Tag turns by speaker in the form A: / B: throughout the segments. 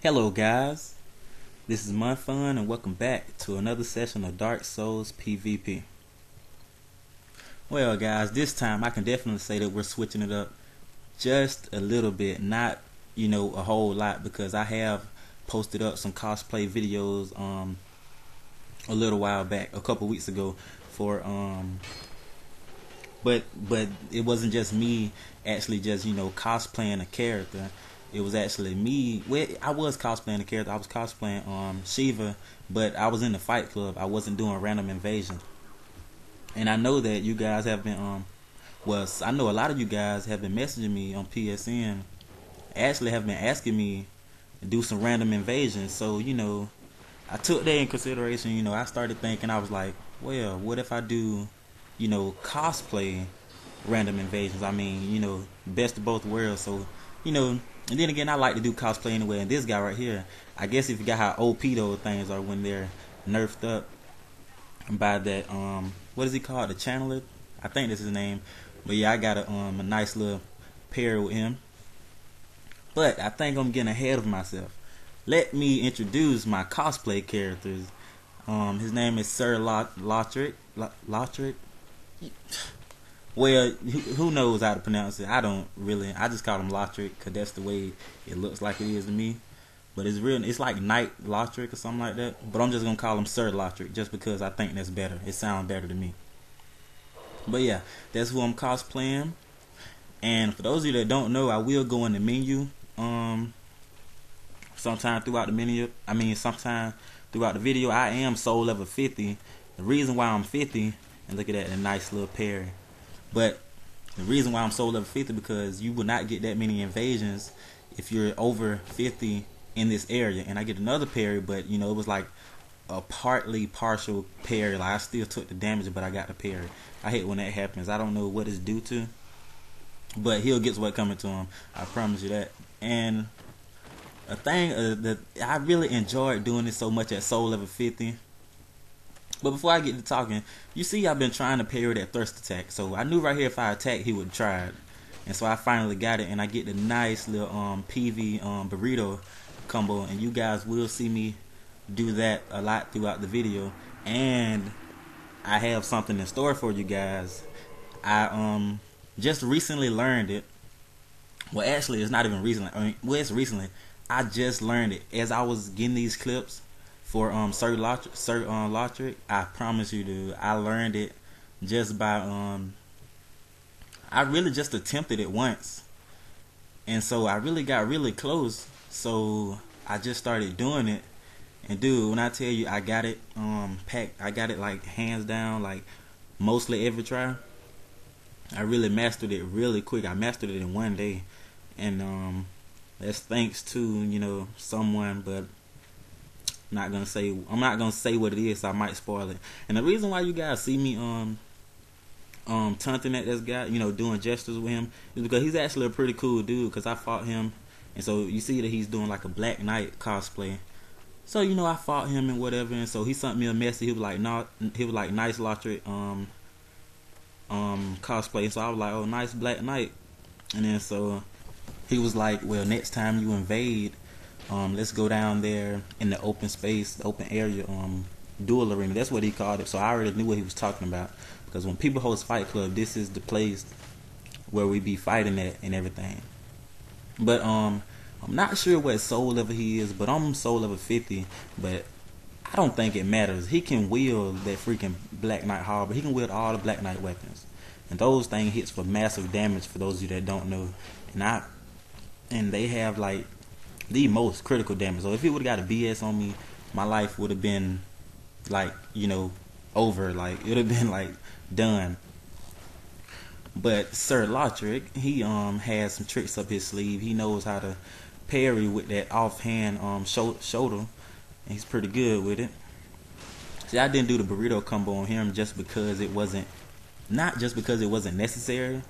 A: Hello guys, this is Fun and welcome back to another session of Dark Souls PvP. Well guys, this time I can definitely say that we're switching it up just a little bit, not a whole lot, because I have posted up some cosplay videos a little while back, a couple weeks ago for but it wasn't just me actually just cosplaying a character. It was actually me. Well, I was cosplaying a character. I was cosplaying Shiva, but I was in the fight club. I wasn't doing random invasion. And I know that you guys have been I know a lot of you guys have been messaging me on PSN. Actually have been asking me to do some random invasions. So, I took that in consideration. I started thinking, I was like, well, what if I do, cosplay random invasions? I mean, best of both worlds. So, and then again, I like to do cosplay anyway. And this guy right here, I guess if you got how OP those things are when they're nerfed up by that, what is he called? The Channeler? I think that's his name. But yeah, I got a nice little pair with him. But I think I'm getting ahead of myself. Let me introduce my cosplay characters. His name is Sir Lautrec. Lautrec? Well, who knows how to pronounce it? I don't really. I just call him Lautrec because that's the way it looks like it is to me. But it's real. It's like Knight Lautrec or something like that. But I'm just gonna call him Sir Lautrec just because I think that's better. It sounds better to me. But yeah, that's who I'm cosplaying. And for those of you that don't know, I will go in the menu. Sometime throughout the menu. Sometime throughout the video. I am soul level 50. The reason why I'm 50, and look at that, a nice little parry. But the reason why I'm soul level 50 because you will not get that many invasions if you're over 50 in this area. And I get another parry, but it was like a partial parry. Like I still took the damage, but I got the parry. I hate when that happens. I don't know what it's due to, but he'll get what's coming to him. I promise you that. And a thing that I really enjoyed doing this so much at soul level 50. But before I get to talking, you see I've been trying to parry that thirst attack. So I knew right here if I attacked, he would try it. And so I finally got it, and I get the nice little PV burrito combo. And you guys will see me do that a lot throughout the video. And I have something in store for you guys. I just recently learned it. Well, actually, it's not even recently. It's recently. I just learned it as I was getting these clips for Sir Lautrec. I promise you, dude, I learned it just by I really just attempted it once, and so I really got really close. So I just started doing it, and dude, when I tell you I got it packed, I got it like hands down, like mostly every try. I really mastered it really quick. I mastered it in one day, and that's thanks to someone, but I'm not gonna say what it is, so I might spoil it. And the reason why you guys see me taunting at this guy, doing gestures with him, is because he's actually a pretty cool dude. Because I fought him, and so you see that he's doing like a Black Knight cosplay. So I fought him and whatever, and so he sent me a message. He was like, nice Lautrec cosplay. So I was like, oh, nice Black Knight. And then so he was like, well, next time you invade, let's go down there in the open space, the open area, duel arena. That's what he called it. So I already knew what he was talking about, because when people host Fight Club, this is the place where we be fighting at and everything. But I'm not sure what soul level he is, but I'm soul level 50. But I don't think it matters. He can wield that freaking Black Knight Harbor. He can wield all the Black Knight weapons, and those things hits for massive damage. For those of you that don't know, and they have like the most critical damage. So if he would have got a BS on me, my life would have been like over. Like it would have been like done. But Sir Lautrec, he has some tricks up his sleeve. He knows how to parry with that offhand shoulder, and he's pretty good with it. See, I didn't do the burrito combo on him just because it wasn't, not just because it wasn't necessary,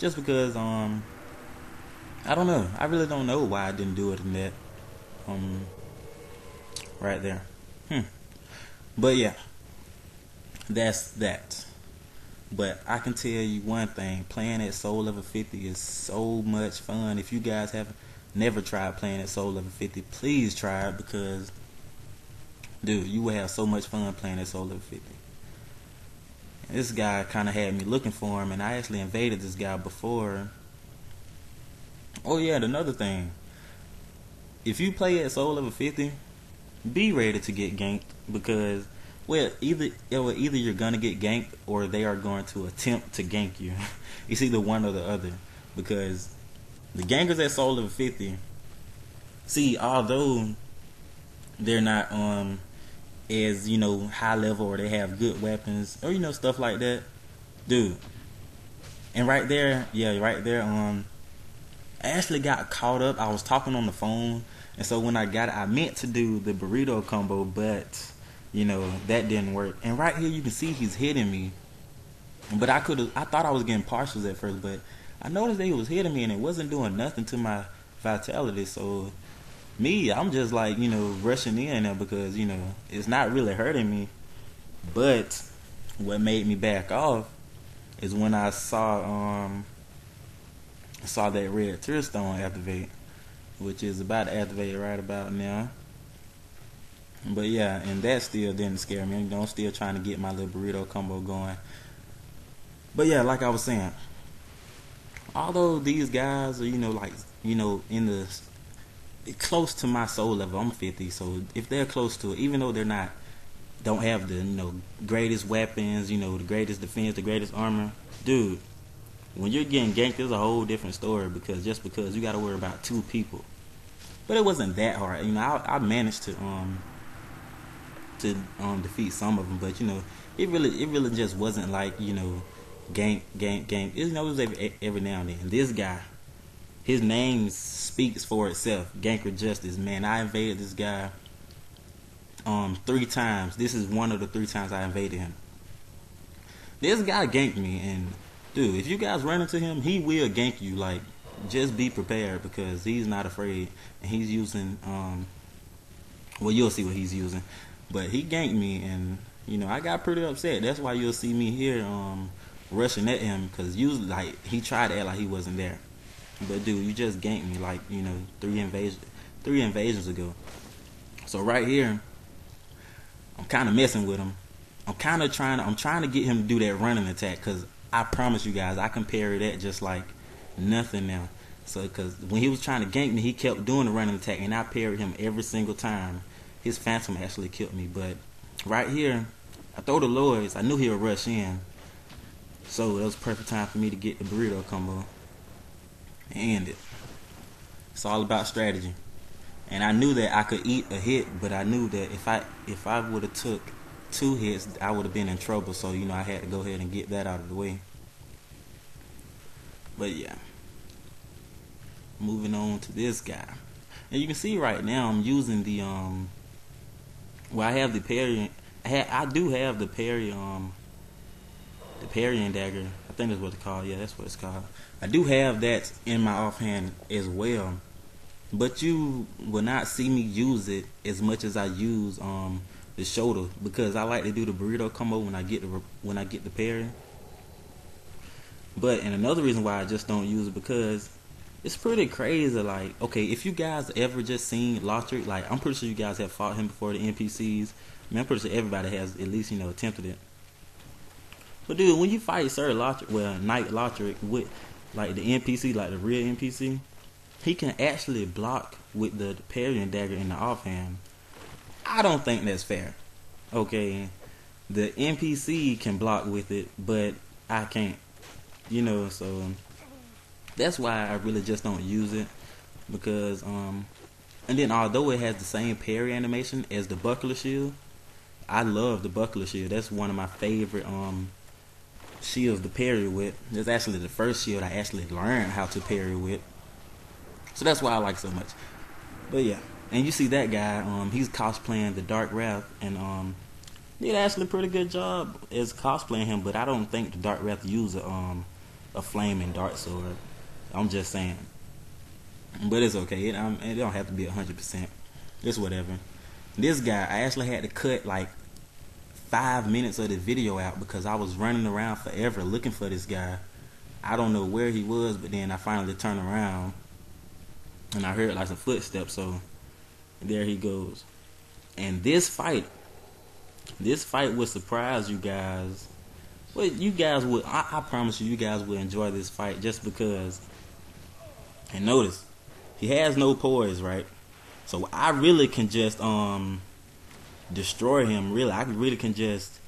A: just because I don't know. I really don't know why I didn't do it in that right there. But yeah, that's that. But I can tell you one thing, playing at soul level 50 is so much fun. If you guys haven't never tried playing at soul level 50, please try it, because dude, you will have so much fun playing at soul level 50. And this guy kind of had me looking for him, and I actually invaded this guy before. Oh yeah, and another thing, if you play at soul level 50, be ready to get ganked, because well, either you're gonna get ganked or they are going to attempt to gank you. It's either one or the other, because the gankers at soul level 50, see, although they're not as, you know, high level, or they have good weapons, or, you know, stuff like that, dude. And right there, yeah, right there, I actually got caught up. I was talking on the phone, and so when I got it, I meant to do the burrito combo, but you know, that didn't work. And right here you can see he's hitting me, but I thought I was getting partials at first, but I noticed that he was hitting me and it wasn't doing nothing to my vitality. So me, I'm just like, you know, rushing in there, because, you know, it's not really hurting me. But what made me back off is when I saw that red tear stone activate, which is about to activate right about now. But yeah, and that still didn't scare me. You know, I'm still trying to get my little burrito combo going. But yeah, like I was saying, although these guys are, you know, like, you know, in the close to my soul level, I'm 50, so if they're close to it, even though they're not, don't have the, you know, greatest weapons, you know, the greatest defense, the greatest armor, dude, when you're getting ganked, there's a whole different story, because you got to worry about 2 people. But it wasn't that hard, you know. I managed to defeat some of them, but you know, it really just wasn't like, you know, gank. You know, it was every now and then. And this guy, his name speaks for itself. Ganker Justice, man. I invaded this guy 3 times. This is one of the 3 times I invaded him. This guy ganked me, and dude, if you guys run into him, he will gank you. Like, just be prepared, because he's not afraid, and he's using well, you'll see what he's using. But he ganked me, and you know, I got pretty upset. That's why you'll see me here rushing at him, because usually, like, he tried to act like he wasn't there. But dude, you just ganked me, like, you know, 3 invasions ago. So right here, I'm kind of messing with him. I'm trying to get him to do that running attack, because I promise you guys, I can parry that just like nothing now. So, because when he was trying to gank me, he kept doing the running attack, and I parried him every single time. His phantom actually killed me. But right here, I throw the Lloyds. I knew he would rush in, so it was perfect time for me to get the burrito combo and end it. It's all about strategy. And I knew that I could eat a hit, but I knew that if I would have took 2 hits, I would have been in trouble. So, you know, I had to go ahead and get that out of the way. But yeah, moving on to this guy. And you can see right now I'm using the well, I have the parry. I do have the parry the parrying dagger. I think that's what it's called. Yeah, that's what it's called. I do have that in my offhand as well, but you will not see me use it as much as I use the shoulder, because I like to do the burrito combo when I get the parry. But, and another reason why I just don't use it, because it's pretty crazy. Like, okay, if you guys ever just seen Lautrec, like, I'm pretty sure you guys have fought him before, the NPCs. I mean, I'm pretty sure everybody has at least, you know, attempted it. But dude, when you fight Sir Lautrec, well, Knight Lautrec, with like the NPC, like the real NPC, he can actually block with the parrying dagger in the offhand. I don't think that's fair. Okay, the NPC can block with it, but I can't. You know, so that's why I really just don't use it, because and then although it has the same parry animation as the buckler shield, I love the buckler shield. That's one of my favorite shields to parry with. It's actually the first shield I actually learned how to parry with, so that's why I like it so much. But yeah, and you see that guy, he's cosplaying the Dark Wrath, and did actually a pretty good job as cosplaying him, but I don't think the Dark Wrath use a flaming dart sword. I'm just saying, but it's okay. It don't have to be 100%. It's whatever. This guy, I actually had to cut like 5 minutes of the video out because I was running around forever looking for this guy. I don't know where he was, but then I finally turned around and I heard like some footsteps. So there he goes. And this fight would surprise you guys. Well, you guys would. I promise you, you guys would enjoy this fight just because. And notice, he has no poise, right? So I really can just destroy him. Really, I really can just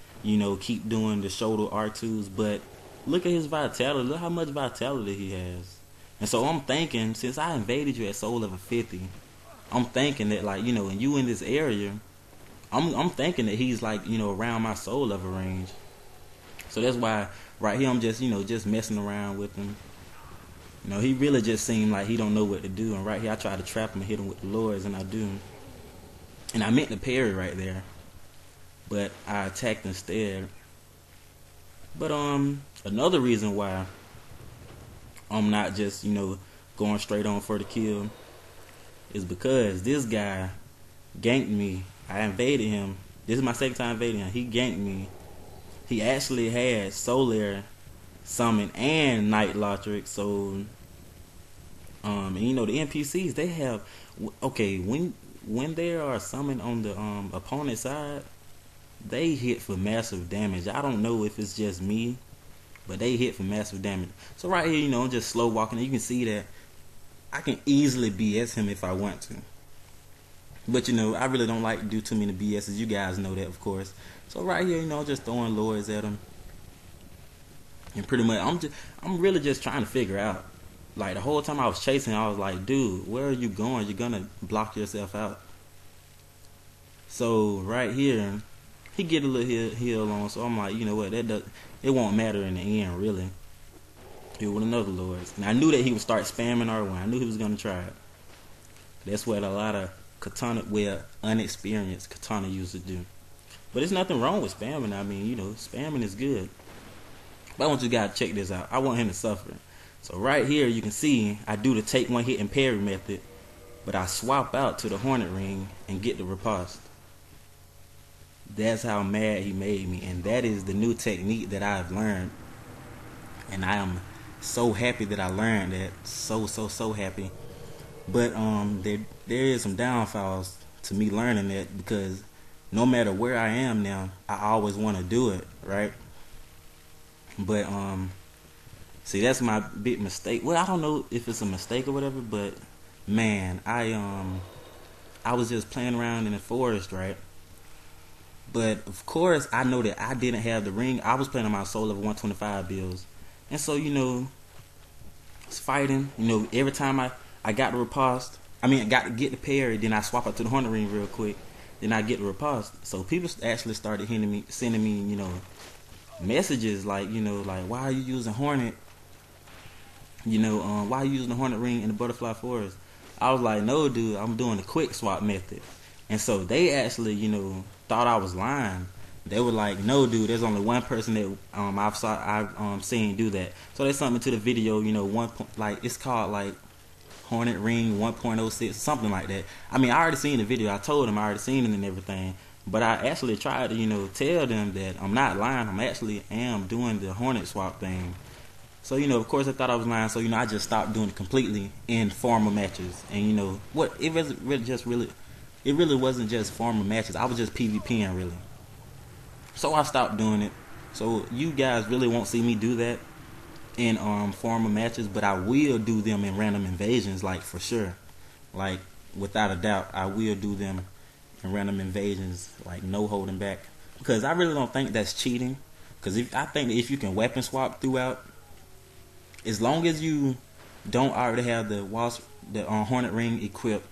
A: keep doing the shoulder R2s. But look at his vitality. Look how much vitality he has. And so I'm thinking, since I invaded you at soul level 50, I'm thinking that like and you in this area, I'm thinking that he's like around my soul level range. So that's why right here I'm just just messing around with him. He really just seemed like he don't know what to do. And right here I try to trap him and hit him with the lords, and I do. And I meant to parry right there, but I attacked instead. But another reason why I'm not just going straight on for the kill is because this guy ganked me. I invaded him. This is my second time invading him. He ganked me. He actually had Solar Summon and Night Lautrec. So and the NPCs, they have when they are summoned on the opponent side, they hit for massive damage. I don't know if it's just me, but they hit for massive damage. So right here, I'm just slow walking. You can see that I can easily BS him if I want to. But I really don't like to do too many BSs. You guys know that, of course. So right here, just throwing lords at him. And pretty much, I'm really just trying to figure out. Like the whole time I was chasing, I was like, dude, where are you going? You're gonna block yourself out. So right here, he get a little heal on. So I'm like, you know what? It won't matter in the end, really. Here with another lords. And I knew that he would start spamming R1. I knew he was gonna try it. That's what a lot of unexperienced katana users do. But there's nothing wrong with spamming. I mean, spamming is good. But I want you guys to check this out. I want him to suffer. So right here, you can see I do the take one hit and parry method, but I swap out to the Hornet Ring and get the riposte. That's how mad he made me, and that is the new technique that I've learned. And I am so happy that I learned that. So happy. But there is some downfalls to me learning that, because no matter where I am now, I always want to do it, right? But see, that's my big mistake. Well, I don't know if it's a mistake or whatever, but man, I was just playing around in the forest, right? But of course, I know that I didn't have the ring. I was playing on my soul level 125 builds, and so it's fighting. Every time I got the riposte, I got to get the parry, then I swap out to the Hornet Ring real quick, then I get the riposte. So people actually started sending me, messages like, like, why are you using Hornet? Why are you using the Hornet Ring in the Butterfly Forest? I was like, no, dude, I'm doing the quick swap method. And so they actually, thought I was lying. They were like, no, dude, there's only one person that I've seen do that. So they sent me to the video, it's called like Hornet Ring 1.06, something like that. I already seen the video. I told them I already seen it and everything. But I actually tried to, tell them that I'm not lying. I'm actually doing the Hornet swap thing. So, of course I thought I was lying. So, I just stopped doing it completely in formal matches. And, it really wasn't just formal matches. I was just PvPing, really. So I stopped doing it. So you guys really won't see me do that in formal matches, but I will do them in random invasions, like for sure. Like without a doubt, I will do them in random invasions, like no holding back. Because I really don't think that's cheating. Because I think that if you can weapon swap throughout, as long as you don't already have the Hornet Ring equipped,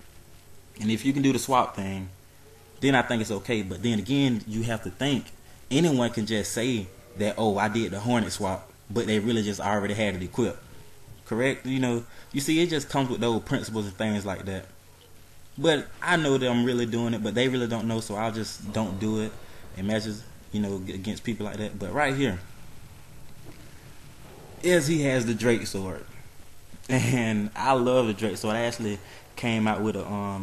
A: and if you can do the swap thing, then I think it's okay. But then again, you have to think, anyone can just say that, oh, I did the Hornet swap, but they really just already had it equipped. Correct? You see, it just comes with those principles and things like that. But I know that I'm really doing it, but they really don't know, so I'll just don't do it in matches, against people like that. But right here, is he has the Drake sword. And I love the Drake sword. I actually came out with a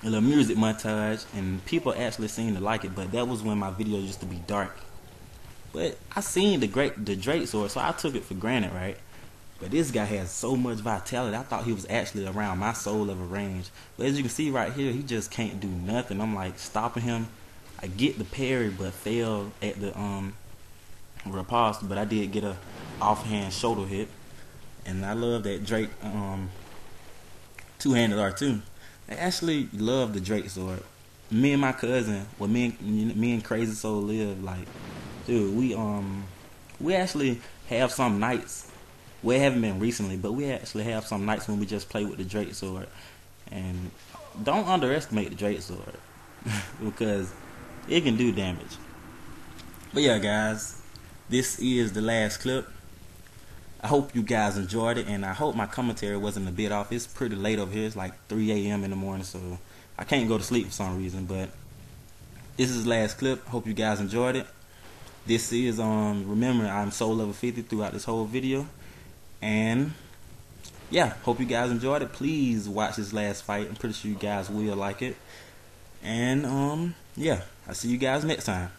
A: little music montage, and people actually seemed to like it, but that was when my videos used to be dark. But I seen the Drake sword, so I took it for granted, right? But this guy has so much vitality. I thought he was actually around my soul level range. But as you can see right here, he just can't do nothing. I'm like stopping him. I get the parry, but failed at the riposte. But I did get a offhand shoulder hit. And I love that Drake two-handed R2. I actually love the Drake sword. Me and my cousin, well, me and Crazy Soul live, like, dude, we actually have some nights. We haven't been recently, but we actually have some nights when we just play with the Drake sword. And don't underestimate the Drake sword because it can do damage. But yeah, guys, this is the last clip. I hope you guys enjoyed it, and I hope my commentary wasn't a bit off. It's pretty late over here. It's like 3 a.m. in the morning, so I can't go to sleep for some reason. But this is the last clip. Hope you guys enjoyed it. This is remember, I'm soul level 50 throughout this whole video. And yeah, hope you guys enjoyed it. Please watch this last fight. I'm pretty sure you guys will like it. And yeah, I'll see you guys next time.